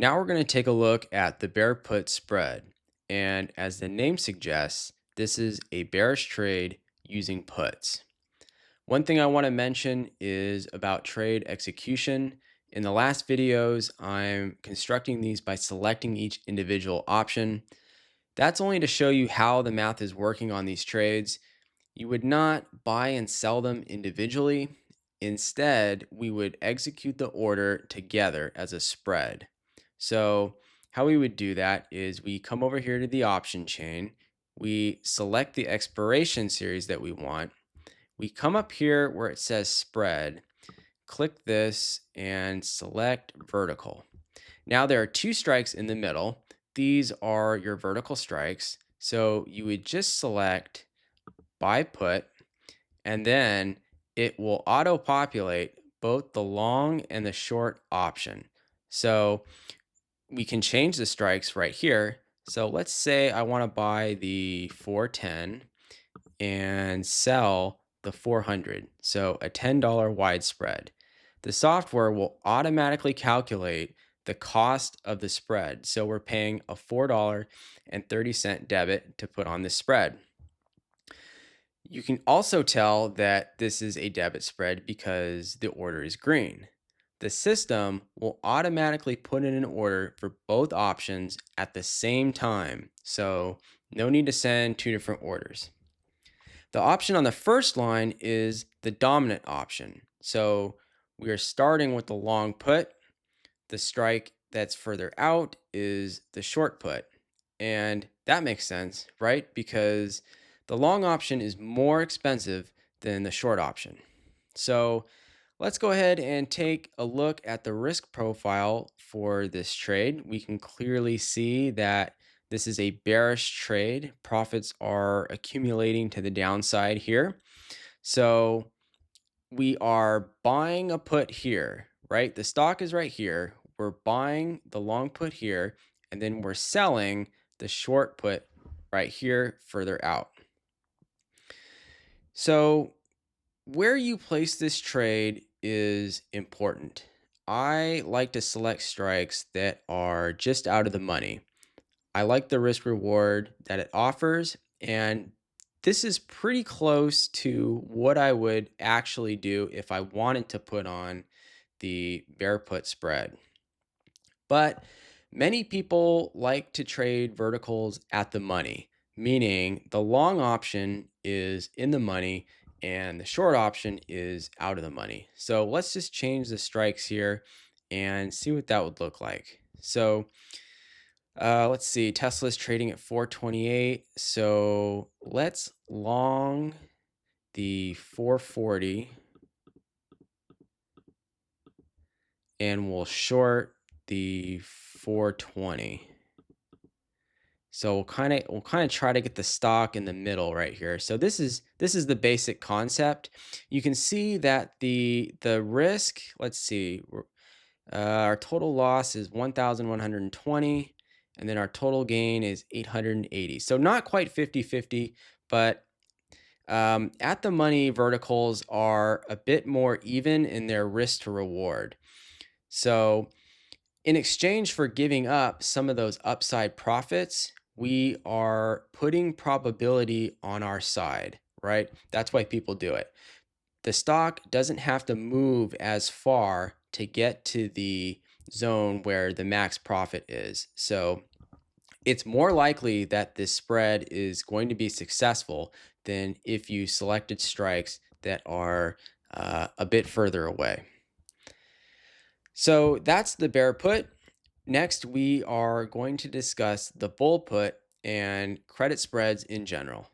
Now we're going to take a look at the bear put spread. And as the name suggests, this is a bearish trade using puts. One thing I want to mention is about trade execution. In the last videos, I'm constructing these by selecting each individual option. That's only to show you how the math is working on these trades. You would not buy and sell them individually. Instead, we would execute the order together as a spread. So, how we would do that is we come over here to the option chain, we select the expiration series that we want, we come up here where it says spread, click this and select vertical. Now there are two strikes in the middle. These are your vertical strikes. So you would just select buy put, and then it will auto populate both the long and the short option. So we can change the strikes right here. So let's say I want to buy the 410 and sell the 400. So a $10 wide spread. The software will automatically calculate the cost of the spread. So we're paying a $4.30 debit to put on this spread. You can also tell that this is a debit spread because the order is green. The system will automatically put in an order for both options at the same time, so no need to send two different orders. The option on the first line is the dominant option. So we are starting with the long put. The strike that's further out is the short put. And that makes sense, right? Because the long option is more expensive than the short option. So let's go ahead and take a look at the risk profile for this trade. We can clearly see that this is a bearish trade. Profits are accumulating to the downside here. So we are buying a put here, right? The stock is right here. We're buying the long put here, and then we're selling the short put right here further out. So where you place this trade is important. I like to select strikes that are just out of the money. I like the risk reward that it offers, and this is pretty close to what I would actually do if I wanted to put on the bear put spread. But many people like to trade verticals at the money, meaning the long option is in the money and the short option is out of the money. So let's just change the strikes here and see what that would look like. So let's see, Tesla's trading at 428. So let's long the 440 and we'll short the 420. So we'll kind of try to get the stock in the middle right here. So this is the basic concept. You can see that the risk, let's see, our total loss is 1,120, and then our total gain is 880. So not quite 50-50, but at the money verticals are a bit more even in their risk to reward. So in exchange for giving up some of those upside profits, we are putting probability on our side, right? That's why people do it. The stock doesn't have to move as far to get to the zone where the max profit is. So it's more likely that this spread is going to be successful than if you selected strikes that are a bit further away. So that's the bear put. Next, we are going to discuss the bull put and credit spreads in general.